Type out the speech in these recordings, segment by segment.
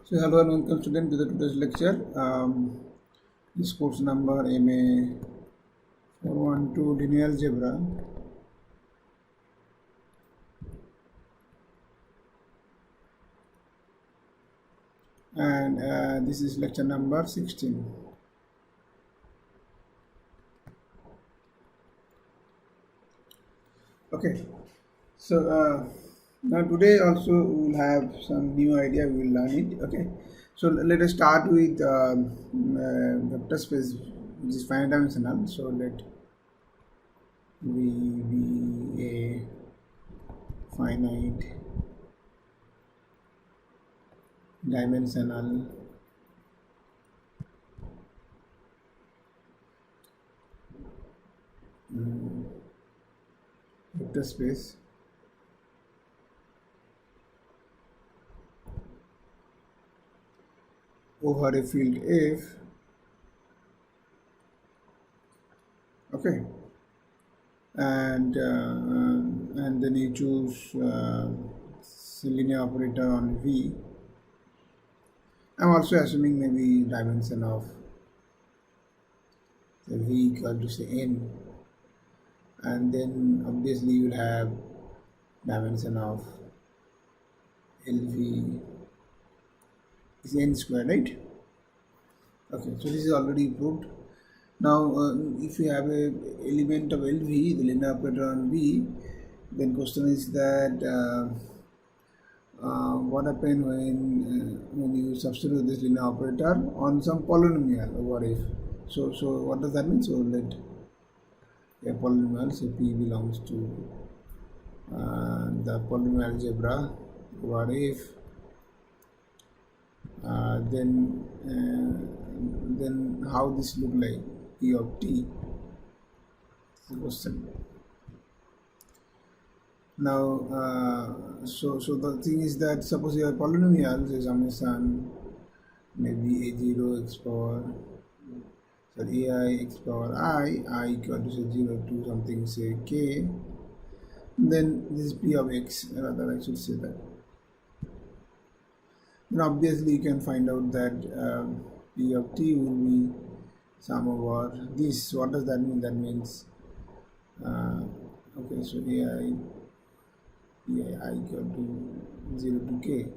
So hello and welcome student to the today's lecture. This course number MA412 linear algebra, and this is lecture number 16. Okay, so now today also we will have some new idea. We will learn it. Okay, so let us start with vector space, which is finite dimensional. So let V be a finite dimensional vector space over a field F. Okay, and then you choose linear operator on V. I'm also assuming maybe dimension of the V equal to say n, and then obviously you will have dimension of LV is n square, right? Okay, so this is already proved. Now if you have a element of LV, the linear operator on V, then question is that what happens when you substitute this linear operator on some polynomial over F. So what does that mean? So let a polynomial, say P belongs to the polynomial algebra over F. Then how this look like P of T? Is the question. Now, so the thing is that suppose you have polynomial, say summation maybe a0 x power, sorry, ai x power I equal to say 0 to something say k, then this is P of x, rather I should say that. Then obviously you can find out that P of T will be sum over this. What does that mean? That means okay, so ai equal to 0 to k.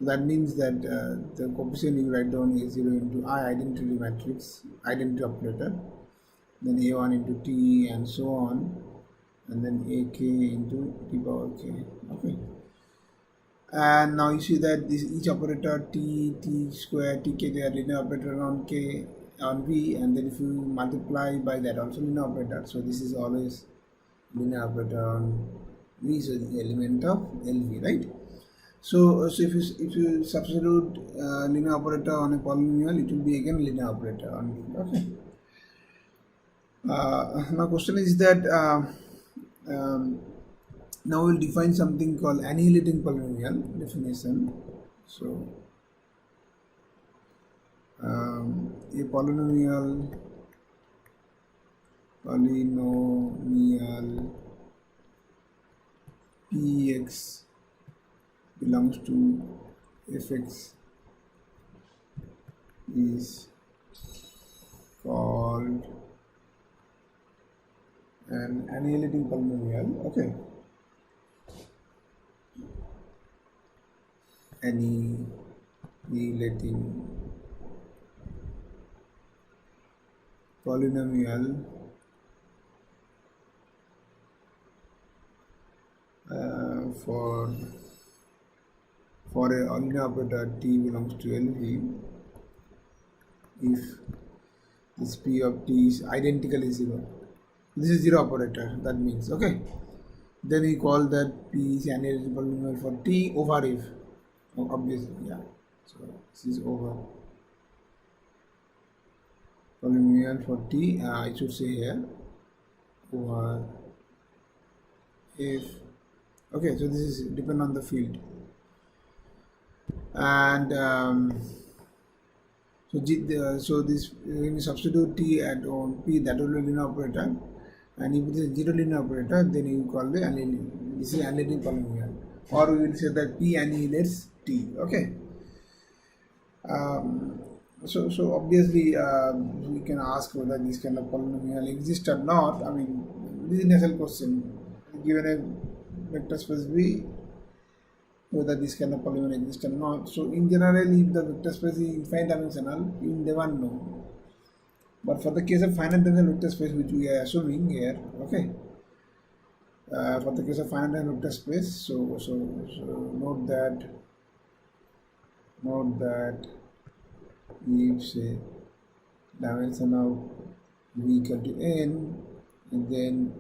That means that the coefficient you write down is 0 into I, identity matrix, identity operator, then a1 into t and so on, and then ak into t power k. Okay. And now you see that this each operator t square, tk, they are linear operator on k on v, and then if you multiply by that also linear operator. So this is always linear operator on v, so the element of LV, right? So if you substitute linear operator on a polynomial, it will be again linear operator on v. Okay. Now question is that now we'll define something called annihilating polynomial definition. So a polynomial Px belongs to Fx is called an annihilating polynomial. Okay. Annihilating polynomial for a linear operator t belongs to LV if this P of t is identically 0. This is 0 operator, that means, okay. Then we call that P is annihilating polynomial for t over F. Obviously, yeah. So this is over polynomial for t, I should say here, over F. Okay, so this is depend on the field. And so this when you substitute t at on p, that will be linear operator, and if it is a zero linear operator, then you call the annihilating. This is annihilating polynomial, or we will say that p annihilates t. Okay. Um, so obviously we can ask whether this kind of polynomial exists or not. I mean, this is a necessary question. Given a vector space V, whether this kind of polynomial exists or not. So in general, if the vector space is infinite dimensional, you will never know. But for the case of finite dimensional vector space, which we are assuming here, okay, for the case of finite dimensional vector space, so note that if say dimension of v equal to n, and then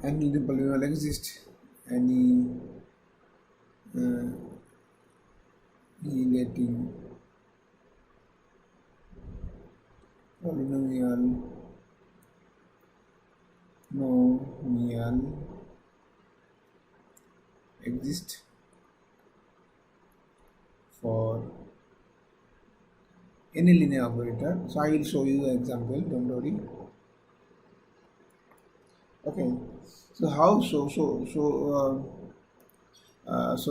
any polynomial exists, any annihilating polynomial exist for any linear operator. So I will show you an example, don't worry. Okay, so how so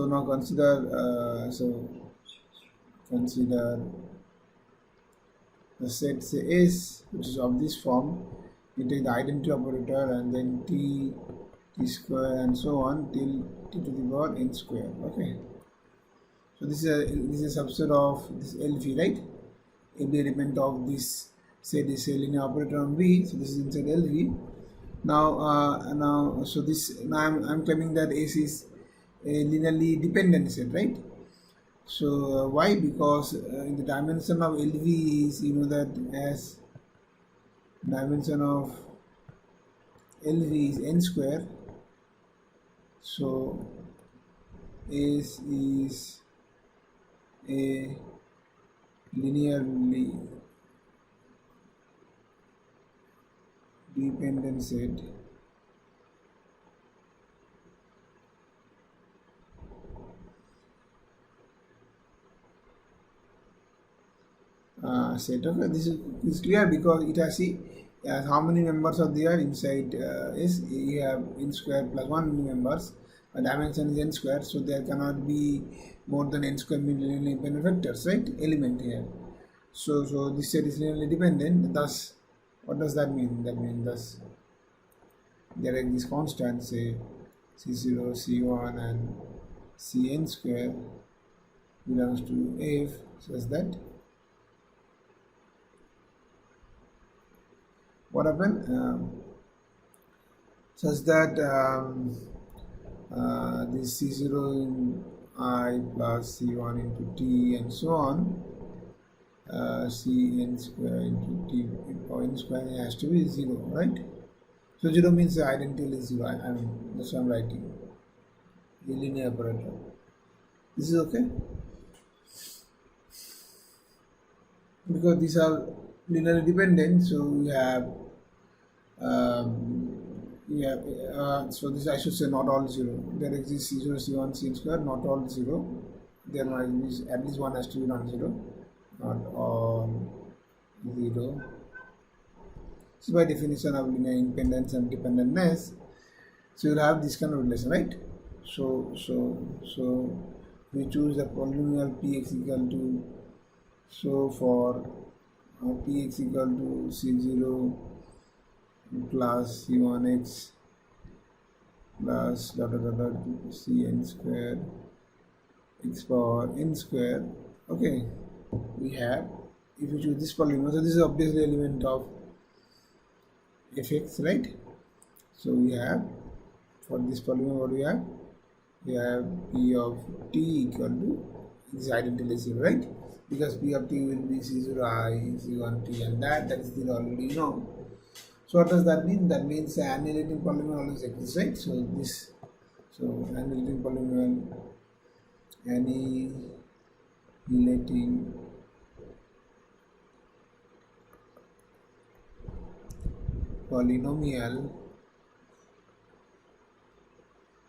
now consider the set say S, which is of this form. You take the identity operator and then t square and so on till t to the power n square. Okay, so this is a subset of this LV, right? Every element of this, say this linear operator on V, so this is inside LV. Now so this now I'm claiming that S is a linearly dependent set, right? So why? Because in the dimension of LV is, you know, that as dimension of LV is n square, so S is a linearly dependent set Okay, this is clear because it has how many members are there inside S. You have n square plus 1 members. The dimension is n square, so there cannot be more than n square linearly independent vectors, right? Element here. So this set is linearly dependent. Thus, what does that mean? That means thus there are these constants, say C0, C1, and Cn square belongs to F, such that what happened? Such that this C0 in I plus C1 into T and so on, Cn square into T or n square has to be 0, right? So 0 means the identity is 0. I mean, that's what I'm writing. The linear operator. This is okay? Because these are linearly dependent, so we have so this I should say not all 0. There exists C0, C1, Cn square, not all 0. There might be at least one has to be non-zero, not all 0. So by definition of linear independence and dependentness, so you'll have this kind of relation, right? So we choose the polynomial px equal to, so for px equal to C0 plus C1x plus dot Cn square x power n square. Okay, we have, if you choose this polynomial, so this is obviously element of fx, right? So we have, for this polynomial, what we have p of t equal to, this identity 0, right? Because p of t will be C0i, C1t, and that is 0 already, you know. So what does that mean? That means annihilating polynomial always exists, right? So annihilating polynomial, annihilating polynomial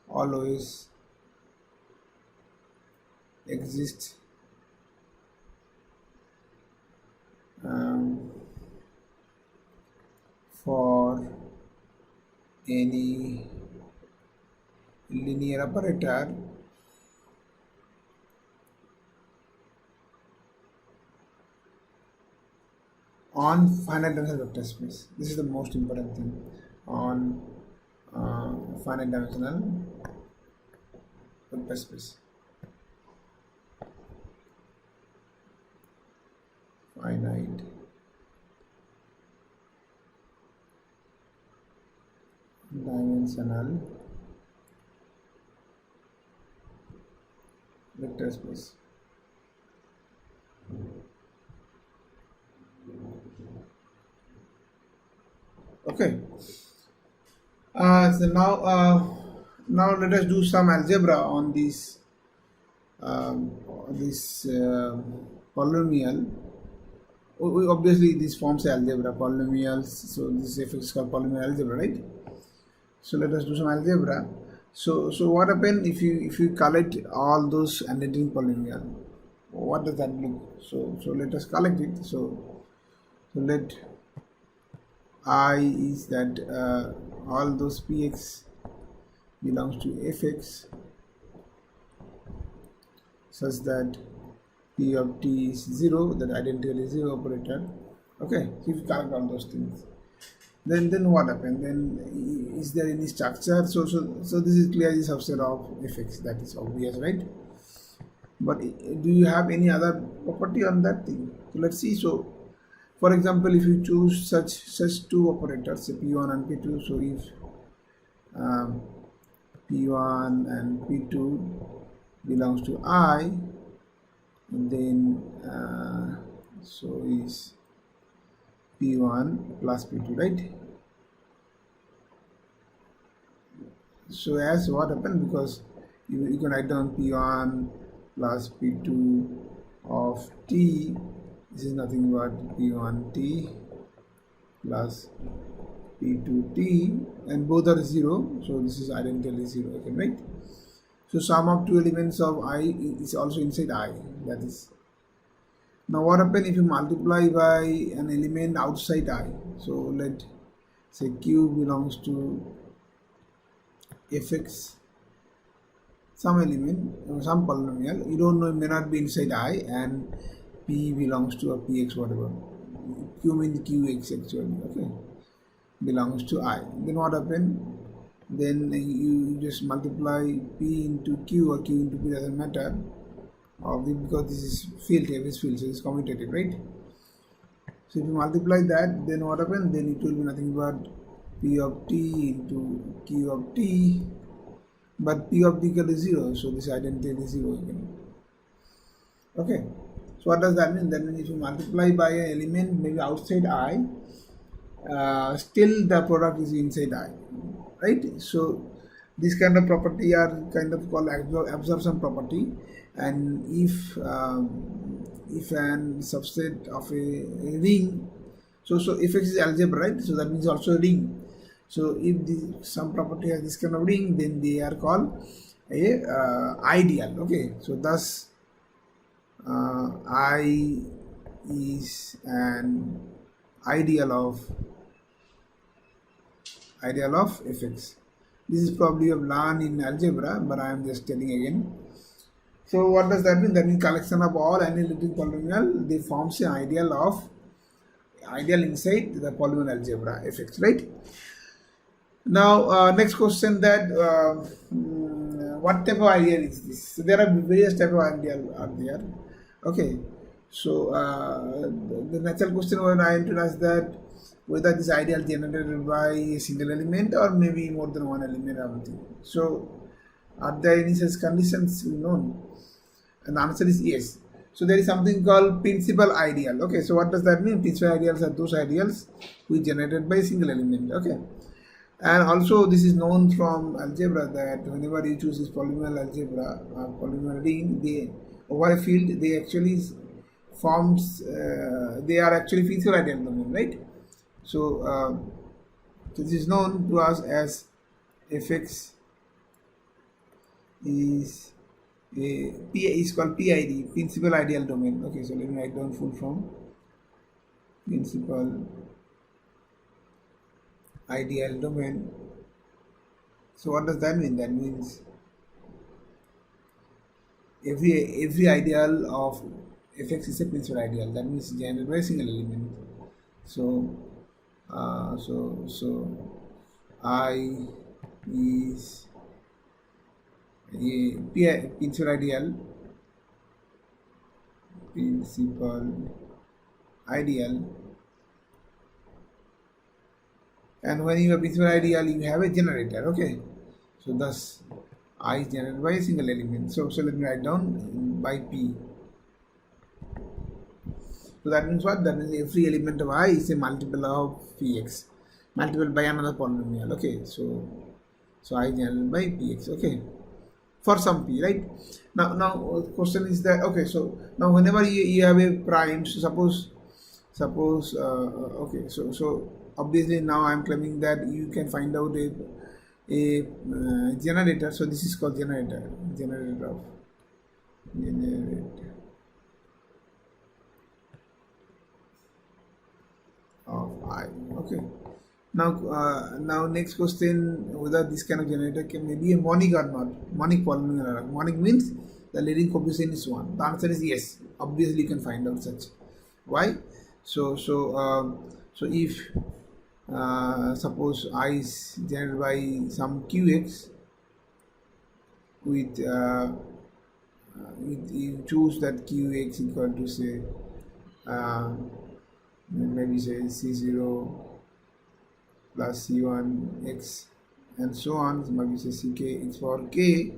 always exists for any linear operator on finite dimensional vector space. This is the most important thing on finite dimensional vector space. Finite dimensional vector space. Okay. So now let us do some algebra on this polynomial. Obviously this forms algebra polynomials. So this f is called polynomial algebra, right? So let us do some algebra. So what happens if you collect all those annihilating polynomial? What does that look? So let us collect it. So let I is that all those px belongs to fx such that p of t is 0, that identical is 0 operator. Okay, so if you collect all those things, then what happened? Then is there any structure? So this is clearly subset of fx, that is obvious, right? But do you have any other property on that thing? So let's see. So for example, if you choose such two operators, p1 and p2, so if p1 and p2 belongs to I, then so is p1 plus p2, right? So as what happened, because you can write down p1 plus p2 of t. This is nothing but p1t plus p2t, and both are 0, so this is identically 0, okay, right? So sum of two elements of I is also inside I. That is. Now what happens if you multiply by an element outside I? So let say q belongs to fx, some element or some polynomial, you don't know, it may not be inside I, and p belongs to a px whatever. Q means qx actually, okay, belongs to I. Then what happens? Then you just multiply p into q or q into p, doesn't matter, because this is field, this field, so it's commutative, right? So if you multiply that, then what happens? Then it will be nothing but p of t into q of t, but p of t equal to 0, so this identity is 0 again. Okay, so what does that mean? That means if you multiply by an element maybe outside I, still the product is inside I, right? So this kind of property are kind of called absorption property. And if an subset of a ring, so if x is algebra, right? So that means also a ring. So if some property has this kind of ring, then they are called a ideal. Okay, so thus I is an ideal of fx. This is probably you have learned in algebra, but I am just telling again. So what does that mean? That means collection of all annihilating polynomial, they forms an ideal inside the polynomial algebra fx, right? Now next question, that what type of ideal is this? So there are various type of ideal are there. Okay, so the natural question when I am to ask that whether this ideal generated by a single element or maybe more than one element or something. So are there any such conditions known? And the answer is yes. So there is something called principal ideal. Okay, so what does that mean? Principal ideals are those ideals which generated by a single element. Okay, and also this is known from algebra that whenever you choose this polynomial algebra, polynomial ring, they over a field, they actually forms, they are actually principal ideal domain, right? So this is known to us as fx is is called PID, principal ideal domain. Okay, so let me write down full form. Principal ideal domain. So what does that mean? That means every ideal of fx is a principal ideal. That means generated by a single element. So so I is a principal ideal, and when you have principal ideal, you have a generator. Okay, so thus I is generated by a single element. So let me write down by P. So that means what? That means every element of I is a multiple of Px, multiple by another polynomial. Okay, so I generated by Px. Okay, for some P, right? Now question is that, okay, so now whenever you have a prime, so suppose okay, so obviously now I'm claiming that you can find out a generator. So this is called generator of I. Okay, now next question, whether this kind of generator can maybe a monic or not. Monic polynomial. Monic means the leading coefficient is 1. The answer is yes. Obviously you can find out such. Why? So if suppose I is generated by some qx with you choose that qx equal to say maybe say c0 plus c1 x and so on, maybe say ck x for k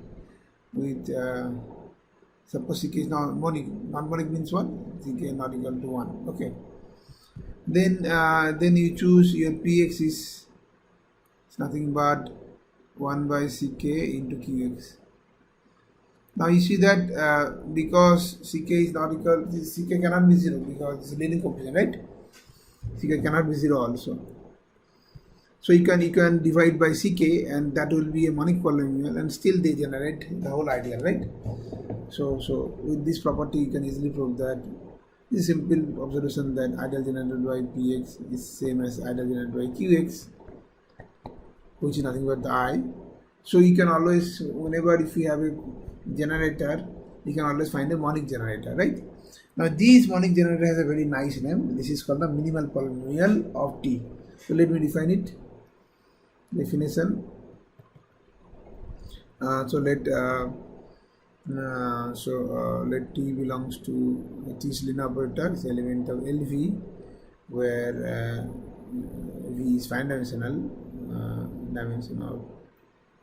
with suppose ck is not monic. Non-monic means what? Ck not equal to 1. Okay, then you choose your px is nothing but 1 by ck into qx. Now you see that because ck is not equal, ck cannot be 0 because it's a leading coefficient, right? Ck cannot be 0 also. So you can divide by ck, and that will be a monic polynomial, and still they generate the whole ideal, right? So with this property you can easily prove that this simple observation that ideal generated by px is same as ideal generated by qx, which is nothing but the I. So you can always, whenever if you have a generator, you can always find a monic generator, right? Now this monic generator has a very nice name. This is called the minimal polynomial of T. So let me define it. Definition. So let T belongs to T is linear operator. It's element of LV, where V is finite dimensional. Dimension of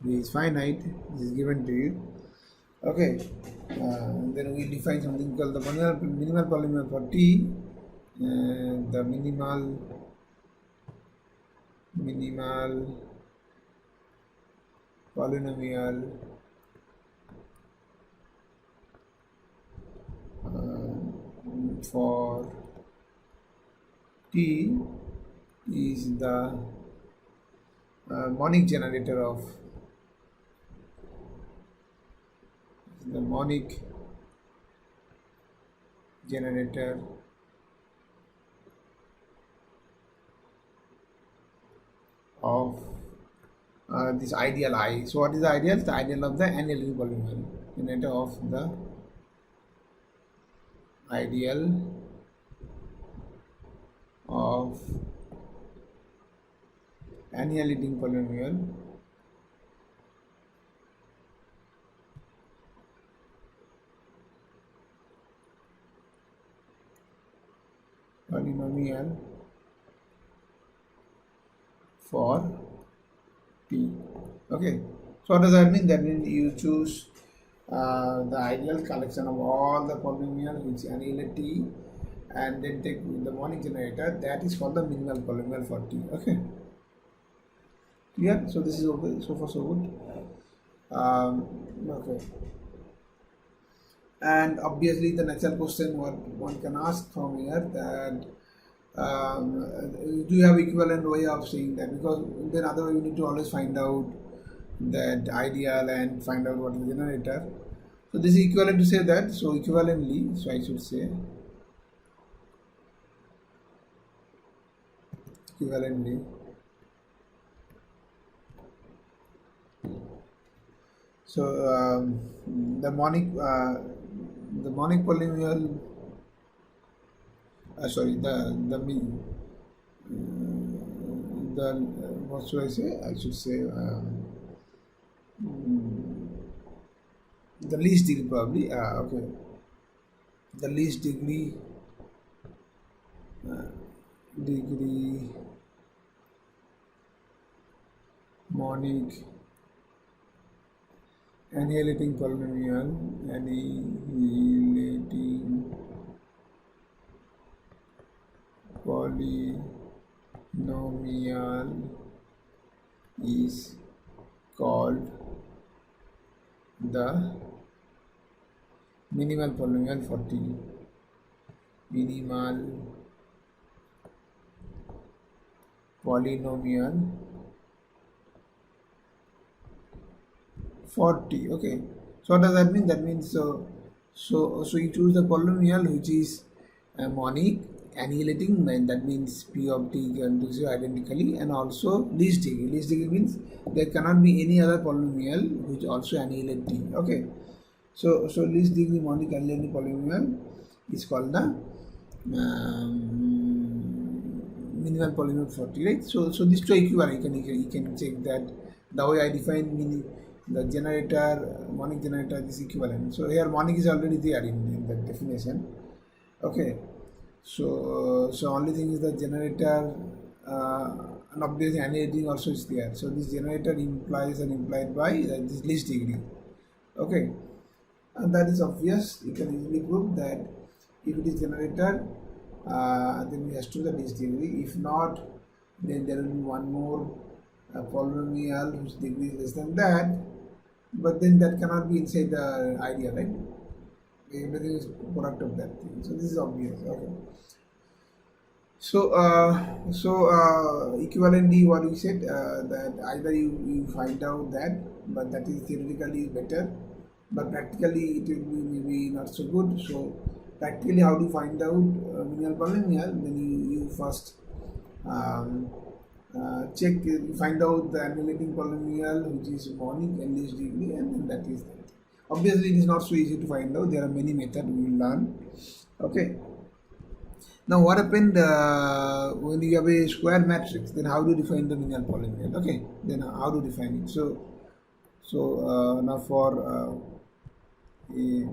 V is finite. This is given to you. Okay, then we define something called the minimal polynomial for T. The minimal polynomial for T is the monic generator of this ideal I. So what is the ideal? The ideal of the annihilating polynomial, generator of the ideal of annihilating polynomial for T. Okay, so what does that mean? That means you choose the ideal collection of all the polynomials which annihilate T, and then take the monic generator. That is called the minimal polynomial for T. Okay, clear? So this is okay. So far so good. Okay, and obviously the natural question what one can ask from here, that do you have equivalent way of saying that? Because then otherwise you need to always find out that ideal and find out what is the generator. So this is equivalent to say that. So equivalently, so I should say equivalently. So the monic polynomial, sorry, the the what should I say? I should say the least degree probably. Okay, the least degree monic annihilating polynomial annihilating polynomial is called the minimal polynomial for T. Minimal polynomial for T. Okay. So what does that mean? That means so you choose the polynomial which is monic, annihilating, and that means P of T can do so identically, and also least degree. Least degree means there cannot be any other polynomial which also annihilate T. Okay. So least degree monic annihilating polynomial is called the minimal polynomial for T, right? So these two equivalent. You can check that the way I define the generator, monic generator is equivalent. So here monic is already there in the definition. Okay. So only thing is the generator and obviously annihilating also is there. So this generator implies and implied by this least degree. Okay. And that is obvious. You can easily prove that if it is generator, then we has to the least degree. If not, then there will be one more polynomial whose degree is less than that. But then that cannot be inside the idea, right? Everything is product of that thing. So this is obvious. Okay. So equivalently, what we said that either you find out that, but that is theoretically better, but practically it will be maybe not so good. So practically, how to find out minimal polynomial? Then you first check, find out the annihilating polynomial which is monic and least degree, and then that is that. Obviously, it is not so easy to find out. There are many methods we will learn. Okay. Now, what happened when you have a square matrix? Then how do you define the minimal polynomial? Okay. Then how to define it? So now for a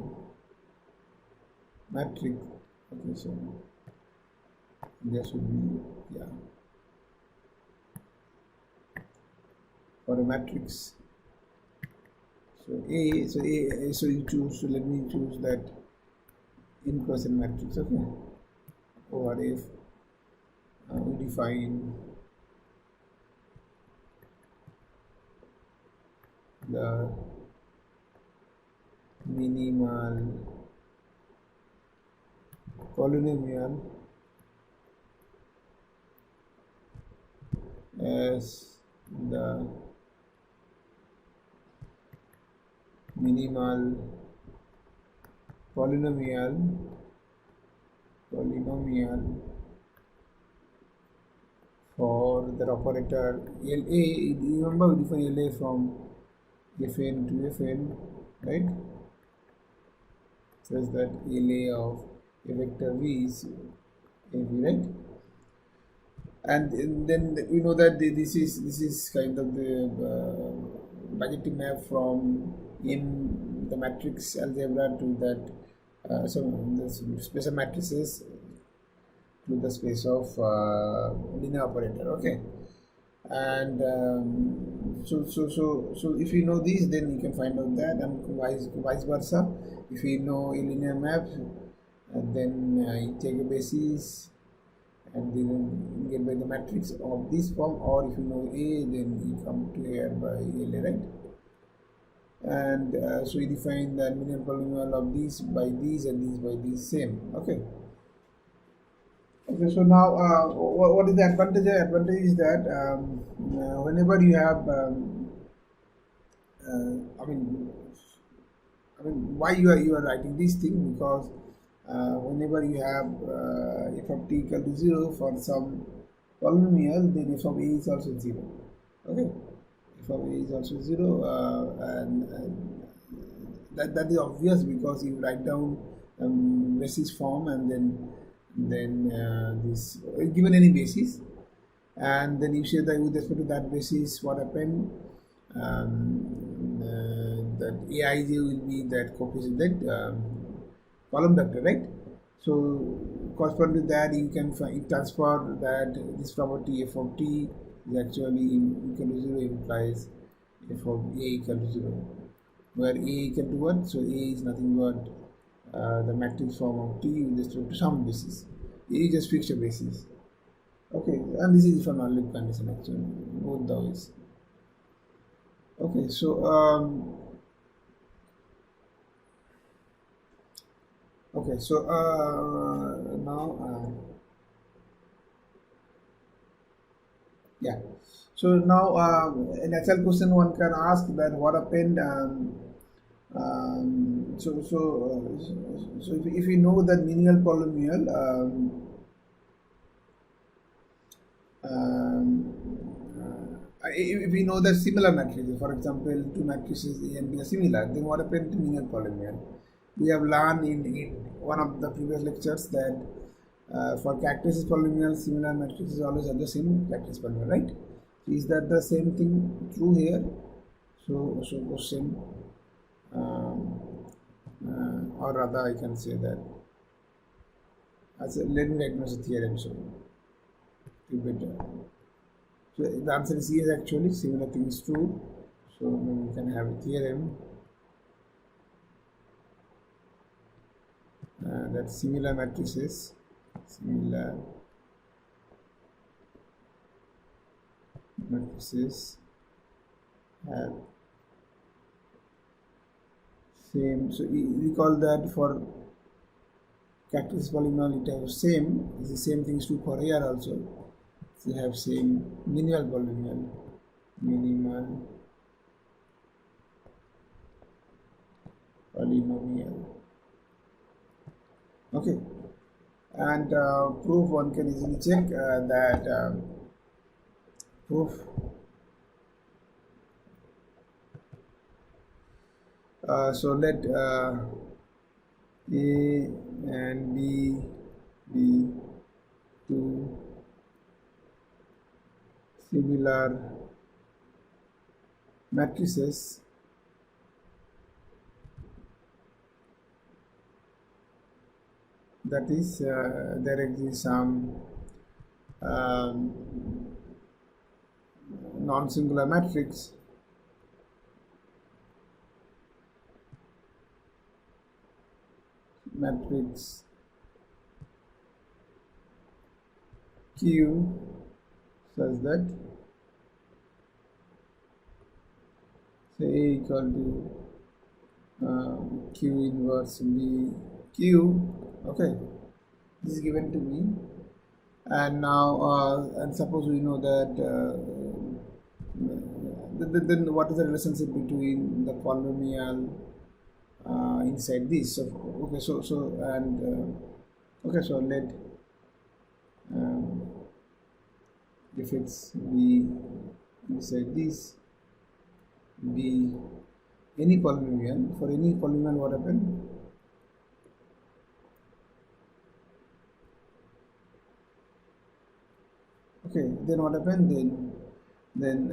matrix. Okay. So there should be for a matrix. So so you choose. So let me choose that in quotient matrix. Okay. What if we define the minimal polynomial as the minimal polynomial for the operator LA. You remember we define LA from Fn to Fn, right? Says that LA of a vector V is AB, right? And then we know that this is kind of the budgeting map from in the matrix algebra to that the space of matrices to the space of linear operator. Okay. And so if you know these, then you can find out that, and vice versa. If you know a linear map, then you take a basis and then get by the matrix of this form, or if you know A, then you come to here by LA, right? And so we define the minimal polynomial of these by these and these by these same. Okay. Okay. So now, what is the advantage? The advantage is that whenever you have, I mean, why you are writing this thing? Because whenever you have f of t equal to 0 for some polynomial, then f of a is also 0. Okay. F of a is also 0, and that is obvious because you write down basis form, and then this given any basis, and then you say that with respect to that basis what happened, that aij will be that coefficient, that column vector, right? So corresponding to that you can transfer that this property f of t is actually equal to 0 implies f of a equal to 0, where a equal to what? So a is nothing but the matrix form of t with respect to some basis. A is just fixture basis. Okay, and this is for non-loop condition actually, both the ways. Okay, so now yeah. So now a natural question one can ask that what happened. So if we know that minimal polynomial, if we know that similar matrices, for example, two matrices A and B are similar, then what happened to minimal polynomial? We have learned in one of the previous lectures that for characteristic polynomial, similar matrices always have the same characteristic polynomial, right? So is that the same thing true here? So question, or rather I can say that as a, let me diagnose a theorem, so to better. So the answer is yes, actually similar thing is true. So we can have a theorem that similar matrices have same. So we call that for characteristic polynomial it has same. Is the same thing is true for here also. So have same minimal polynomial. Okay, and proof one can easily check that proof so let A and B be two similar matrices that is there exists some non-singular matrix Q such that say A equal to Q inverse B Q. Okay, this is given to me, and now and suppose we know that then what is the relationship between the polynomial inside this? So okay, so and okay, so let if it's B inside this be any polynomial, for any polynomial what happened? Okay, then what happened? Then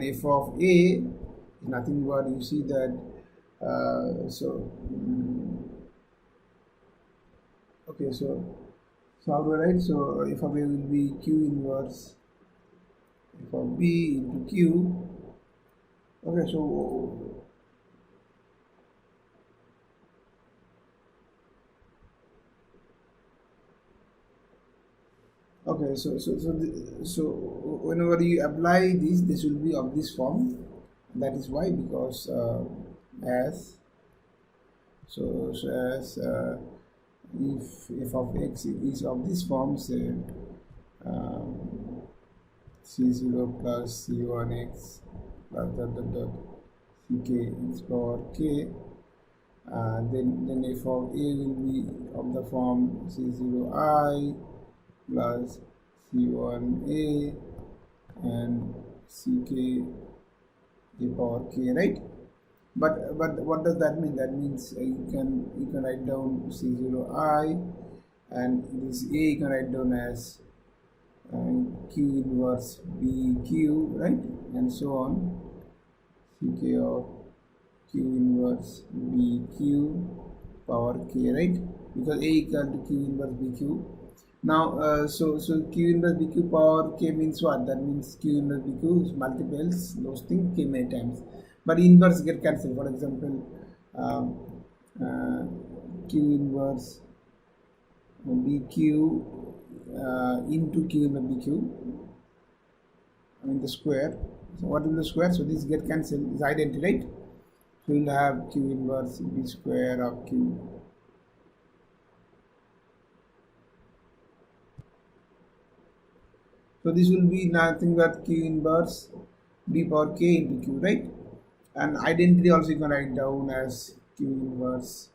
f of A is nothing but you see that okay, so how do I write? So f of A will be Q inverse f of B into Q. Okay, so okay, so whenever you apply this will be of this form. That is why, because as if f of x is of this form, say c0 plus c1x plus dot ck is power k, then f of a will be of the form c0i plus c1a and ck a power k, right? But what does that mean? That means you can write down c0i and this A you can write down as Q inverse BQ, right, and so on. Ck of Q inverse BQ power K, right, because A equal to Q inverse BQ. Now, so Q inverse BQ power K means what? That means Q inverse BQ multiples those things K many times, but inverse get cancelled. For example, Q inverse BQ into Q inverse BQ, I mean the square. So what is the square? So this get cancelled, is identity, right? So we'll have Q inverse B square of Q. So this will be nothing but Q inverse B power K into Q, right? And identity also you can write down as Q inverse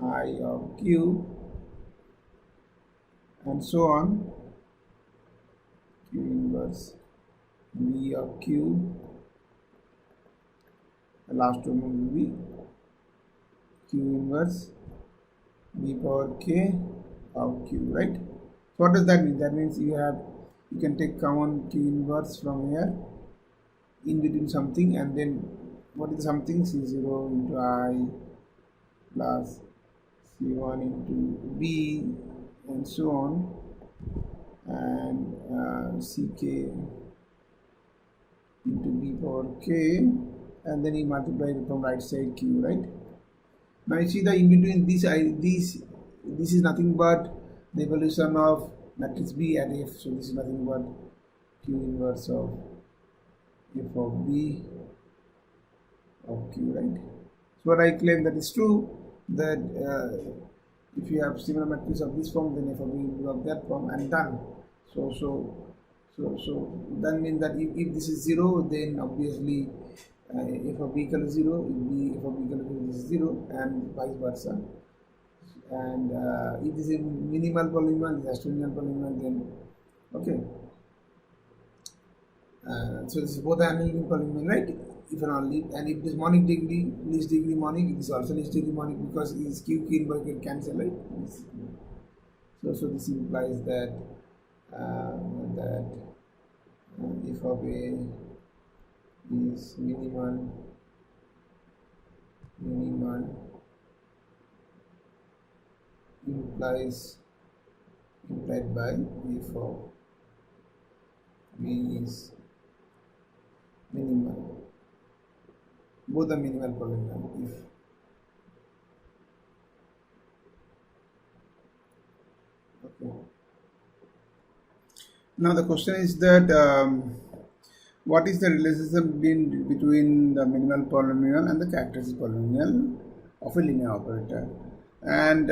I of Q, and so on. Q inverse B of Q. The last one will be Q inverse B power K of Q, right? So what does that mean? That means you can take common Q inverse from here in between something, and then what is something? C0 into I plus C1 into B, and so on, and Ck into B power K, and then you multiply it from right side Q, right? Now you see the in between this is nothing but the evolution of matrix B at F. So this is nothing but Q inverse of F of B of Q, right? So what I claim that is true, that if you have similar matrix of this form, then F of B will be of that form, and done. So that means that if this is 0, then obviously F of B equal to 0, F of B equal to this is 0, and vice versa. And if this is minimal polynomial, this is minimal polynomial, then okay. So this is both annihilating polynomial, right? If and only, and if this monic degree, least degree monic, it is also least degree monic because it is Q inverse can cancel, right? So this implies that F of A is minimal implied by F of B is minimal. Both are minimal polynomial if okay. Now the question is that what is the relationship between the minimal polynomial and the characteristic polynomial of a linear operator? And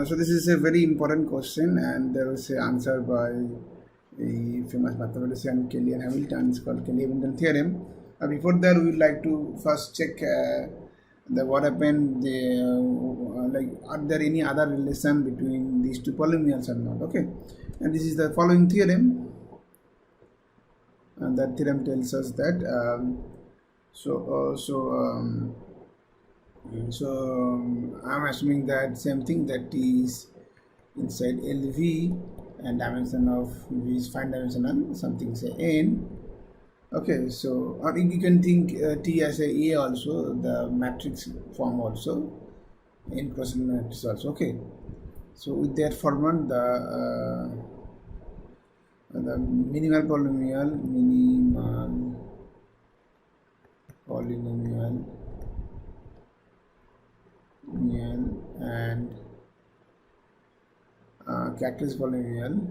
so this is a very important question, and there was an answer by a famous mathematician Kellyanne Hamilton. It's called Kellyanne Theorem. Before that, we would like to first check what happened. Like, are there any other relation between these two polynomials or not? Okay, and this is the following theorem, and that theorem tells us that I'm assuming that same thing, that T is inside LV and dimension of V is fine dimensional, something say N. Okay, so or you can think T as a also, the matrix form also, N cross matrix also. Okay, so with that format, the minimal polynomial and characteristic polynomial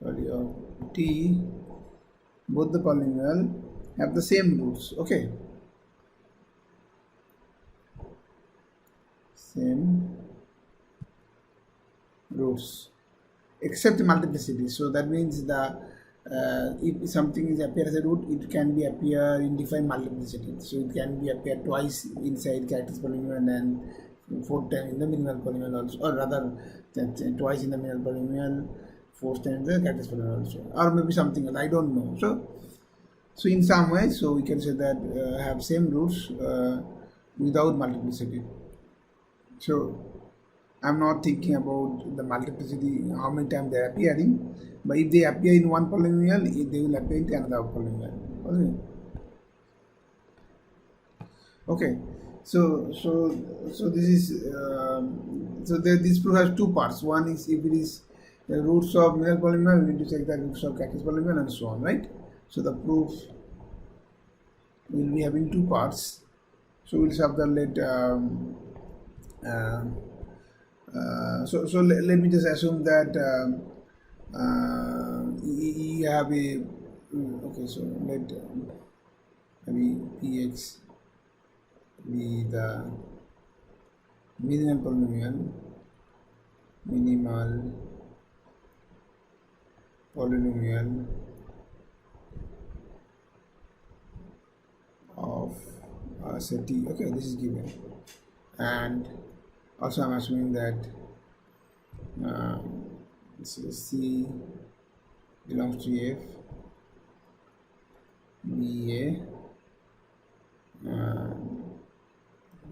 of T, both the polynomial have the same roots. Okay, same roots except multiplicity. So that means if something is appear as a root, it can be appear in different multiplicity. So it can be appear twice inside characteristic polynomial and 4 times in the minimal polynomial also, or rather twice in the minimal polynomial, 4 times the characteristic polynomial also, or maybe something else, I don't know. So in some way, so we can say that have same roots without multiplicity. So I'm not thinking about the multiplicity, how many times they are appearing, but if they appear in one polynomial, they will appear in another polynomial. Okay. So this is this proof has two parts. One is if it is the roots of Miller polynomial, we need to check the roots of Cauchy polynomial and so on, right? So the proof will be having two parts. So we'll have the uh, let me just assume that you have a okay. So let maybe px be the minimal polynomial of set t. Okay, this is given, and also I'm assuming that C belongs to F, be a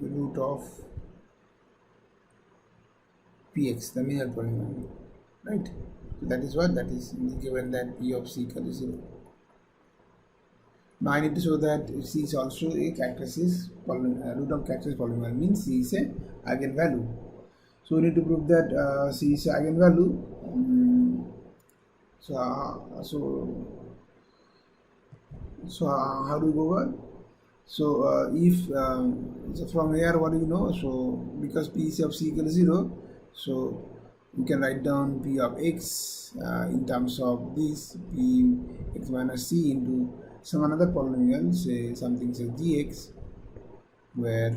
the root of px, the minimal polynomial, right? So that is what that is given that p of c equal to 0. Now I need to show that c is also a characteristic root of characteristic polynomial, means c is a eigenvalue. So we need to prove that c is an eigenvalue. How do we go about? So if so from here, what do you know? So because p is of c equal to 0, so we can write down p of x in terms of this p x minus c into some another polynomial, say something say gx, where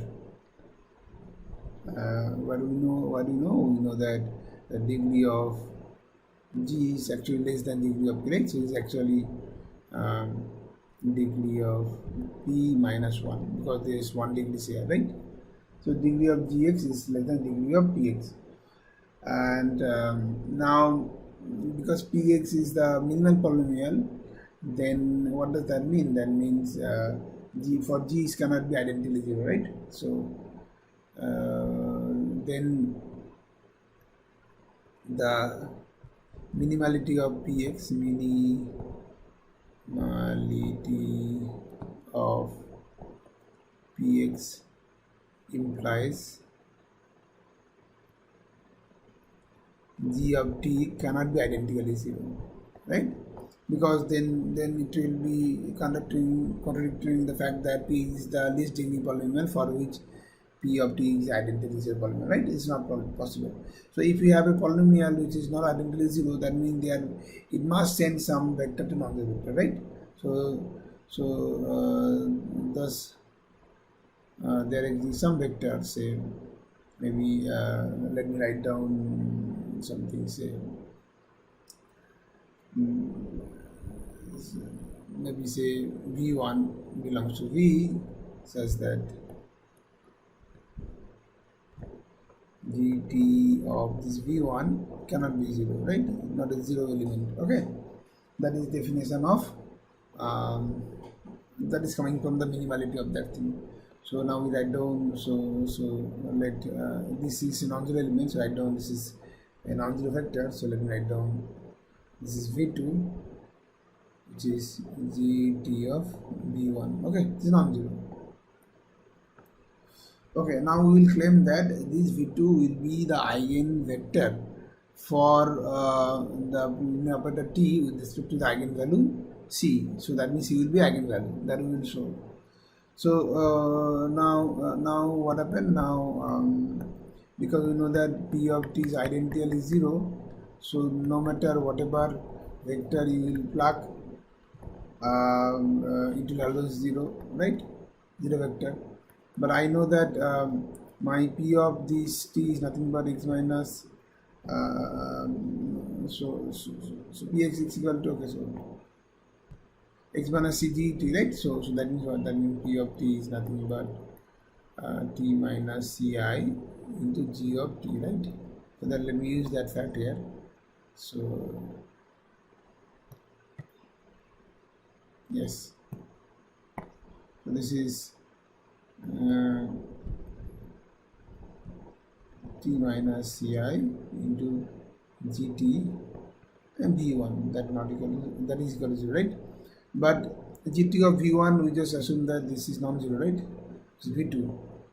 what do we know? What do you know? We know that the degree of g is actually less than degree of x, so it's actually degree of p minus 1, because there is one degree here, right? So degree of gx is less than degree of px, and now because px is the minimal polynomial, then what does that mean? That means g for g's cannot be identically 0, right? So then the minimality of px, minimality of px implies g of t cannot be identically 0, right? Because then it will be contradicting the fact that p is the least degree polynomial for which p of t is identically 0 polynomial, right? It's not possible. So if we have a polynomial which is not identically 0, that means it must send some vector to non-zero vector, right? Thus there exists some vector, say maybe let me write down something, say maybe say v1 belongs to v, such that gt of this v1 cannot be 0, right? Not a 0 element. Okay, that is definition of that is coming from the minimality of that thing. So now we write down, let this is a non-zero element, so write down this is a non-zero vector. So let me write down this is v2, which is gt of v1. Okay, this is non-zero. Okay, now we will claim that this v2 will be the eigenvector for the operator t with respect to the eigenvalue c. So that means c will be eigenvalue, that we will show. So now what happened now, because we know that p of t is identically 0, so no matter whatever vector you will plug, it will always 0, right? 0 vector. But I know that my p of this t is nothing but x minus so px is equal to, okay, so x minus cgt, right? So that means what? That means p of t is nothing but t minus ci into g of t, right? So then let me use that fact here. So yes, so this is t minus ci into gt and v1 that not equal to, that is equal to 0, right? But gt of v1 we just assume that this is non-zero, right? It's v2,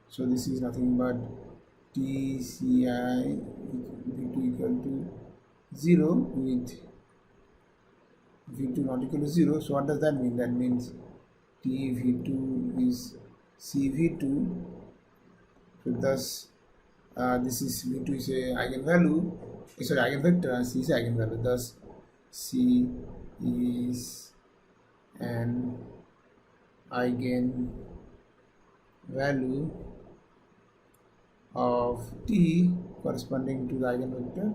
so this is nothing but tci v2 equal to 0 with v2 not equal to 0. So what does that mean? That means t v2 is c v2. So thus this is v2 is a eigenvalue, sorry, eigenvector, and c is eigenvalue. Thus c is an eigenvalue of t corresponding to the eigenvector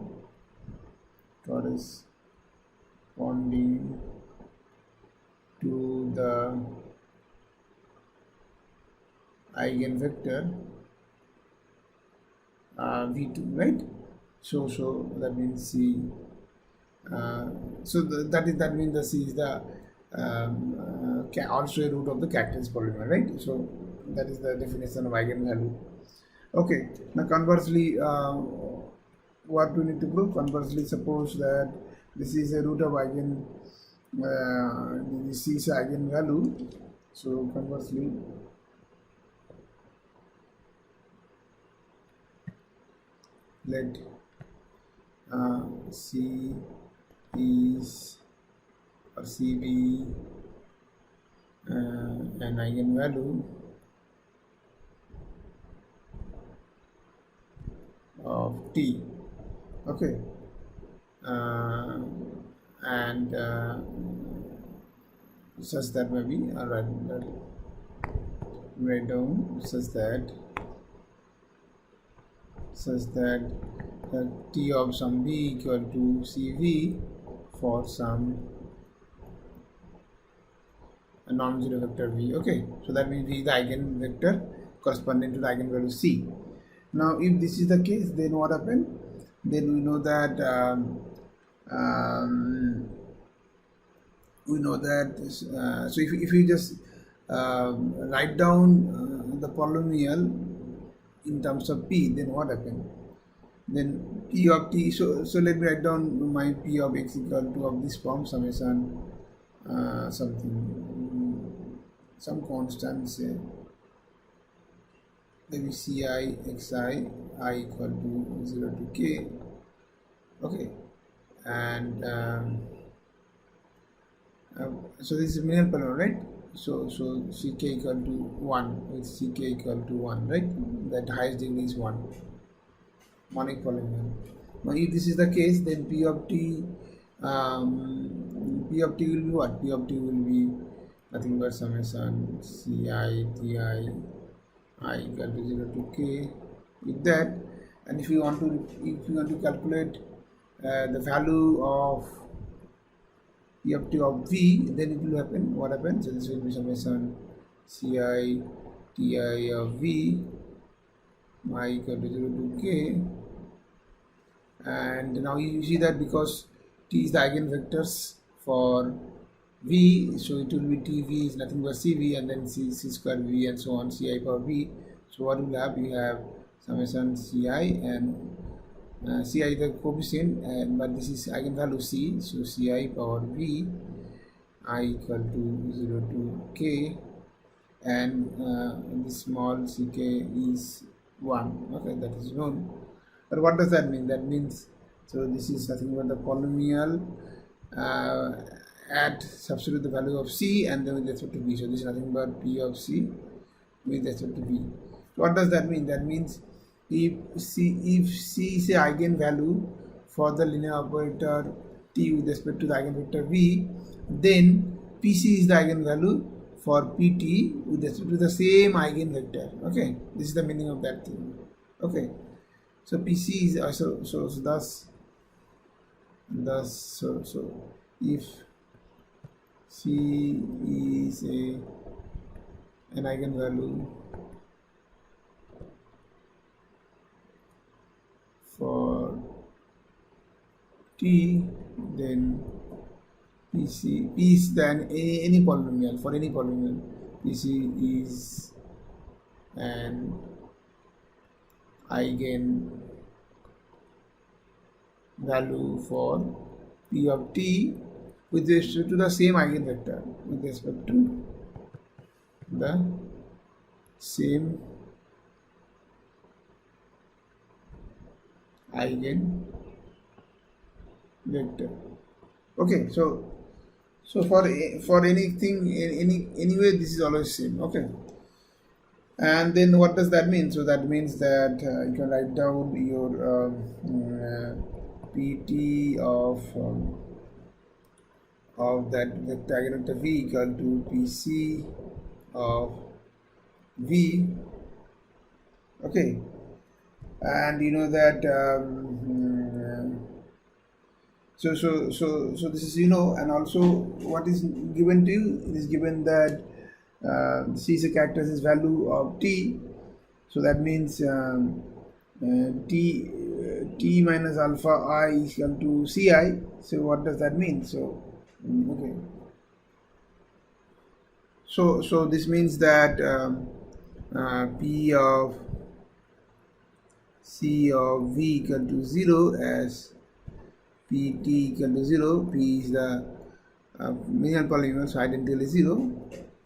corresponding to the eigenvector v2, right? So that means c. That means the c is the also a root of the characteristic polynomial, right? So that is the definition of eigenvalue. Okay. Now conversely, what we need to prove? Conversely, suppose that this is a root of this is eigenvalue. So conversely, let C is or C be an eigenvalue of T, okay, and such that maybe write down such that T of some v equal to CV for some non-zero vector v. Okay, so that means v is the eigenvector corresponding to the eigenvalue c. Now if this is the case, then what happened? Then we know that so if you just write down the polynomial in terms of p, then what happened? Then p of t, so let me write down my p of x equal to of this form, summation some constant, say maybe ci xi I equal to 0 to k, okay, and so this is minimal polynomial, right? So ck equal to 1 with ck equal to 1, right? That highest degree is 1, monic polynomial. Now if this is the case, then p of t will be what? P of t will be nothing but summation ci ti I equal to 0 to k with that. And if you want to calculate the value of p of t of v, then it will happen, what happens? So this will be summation ci ti of v I equal to 0 to k. And now you see that because t is the eigenvectors for v, so it will be tv is nothing but cv, and then c square v and so on, ci power v. So what will have? You have summation ci, and ci is the coefficient, but this is eigenvalue c, so ci power v I equal to 0 to k, and this small ck is 1, okay, that is known. But what does that mean? That means, so this is nothing but the polynomial at substitute the value of c and then with respect to b. So this is nothing but p of c with respect to b. So what does that mean? That means if c is a eigenvalue for the linear operator t with respect to the eigenvector v, then pc is the eigenvalue for pt with respect to the same eigenvector. Okay, this is the meaning of that thing. Okay, so pc is also so if c is an eigenvalue for t, then p is then any polynomial, for any polynomial pc is an eigenvalue value for P of t with respect to the same eigenvector, with respect to the same eigenvector. Okay, so for anything anyway, this is always same. Okay, and then what does that mean? So that means that you can write down your pt of that vector eigenvector v equal to pc of v. Okay, and you know that so this is, you know, and also what is given to you, it is given that c is a characteristic value of t, so that means t minus alpha I is equal to ci. So what does that mean? So okay, so this means that p of c of v equal to 0 as pt equal to 0. P is the minimal polynomial, so identical is 0,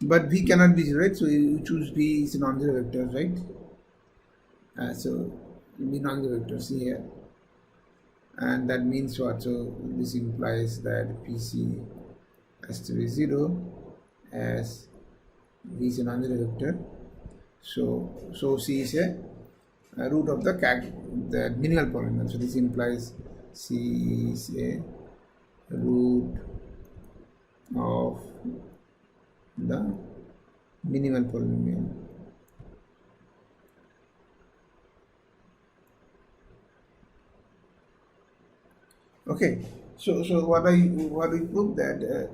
but v cannot be 0, right? So you choose p is a non-zero vector, right? So be non-zero vectors here, and that means what? So this implies that pc has to be 0 as v is a non-zero vector. So c is a root of the minimal polynomial. So this implies c is a root of the minimal polynomial. Okay, so what I prove that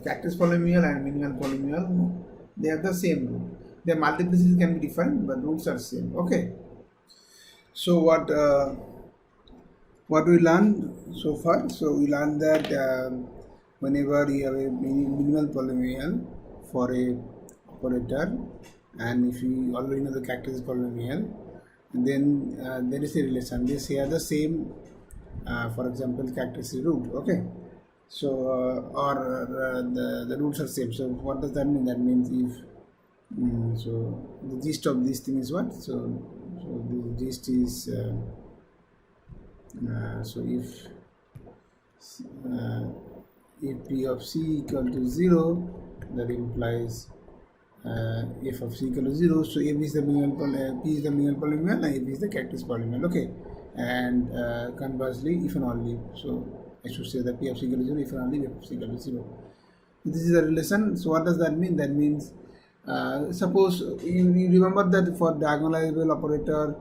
characteristic polynomial and minimal polynomial, they have the same root. Their multiplicities can be different, but roots are same. Okay, so what we learned so far? So we learned that whenever you have a minimal polynomial for a operator, and if you already know the characteristic polynomial, then there is a relation. They share the same, for example, characteristic root. Okay, so or the roots are same. So what does that mean? That means if so the gist of this thing is what? So the gist is so if p of c equal to 0, that implies f of c equal to 0. So f is the minimal p is the minimal polynomial, and f is the characteristic polynomial. Okay, and conversely, if and only, so I should say that p of c equal to 0 if and only f of c equal to 0. This is a relation. So what does that mean? That means suppose you remember that for diagonalizable operator,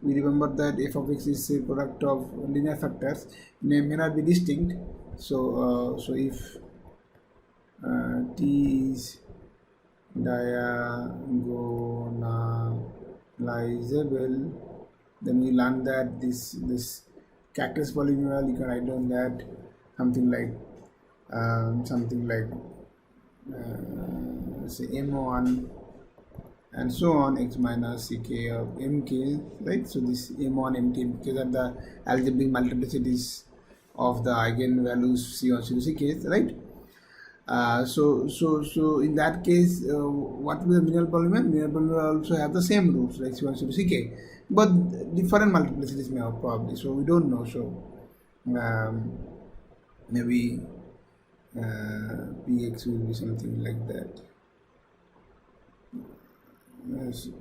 we remember that f of x is a product of linear factors, may not be distinct. So if t is diagonalizable, then we learn that this characteristic polynomial, you can write down that something like say m1 and so on, x minus ck of mk, right? So this m1 mk, because of the algebraic multiplicities of the eigenvalues c1 c2 ck, right? So in that case, what will the minimal polynomial? Minimal polynomial also have the same roots, like c1 c2 ck, but different multiplicities may have probably. So we don't know. So maybe px will be something like that.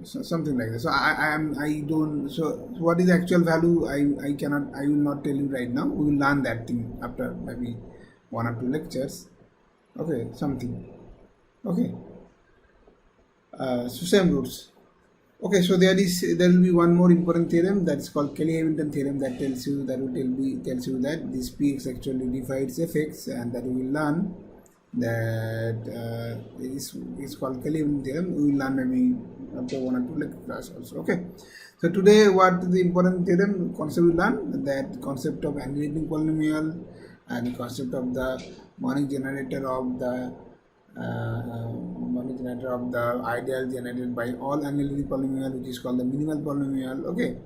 So something like that. So I don't. So what is the actual value? I will not tell you right now. We will learn that thing after maybe 1 or 2 lectures. Okay, something. Okay. So same roots. Okay, so there will be one more important theorem, that is called Kellyanne Theorem, that tells you that this px actually divides fx, and that we will learn that is called Kellyanne Theorem. We will learn maybe after 1 or 2 lecture class also. Okay, so today what the important theorem concept we learn, that concept of annihilating polynomial and the concept of the monic generator of the ideal generated by all annihilating polynomial, which is called the minimal polynomial. Okay,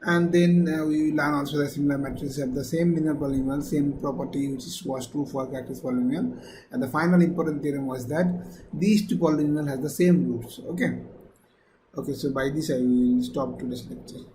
And then we learn also the similar matrices have the same linear polynomial, same property which was true for characteristic polynomial. And the final important theorem was that these two polynomials have the same roots. Okay. Okay, so by this I will stop today's lecture.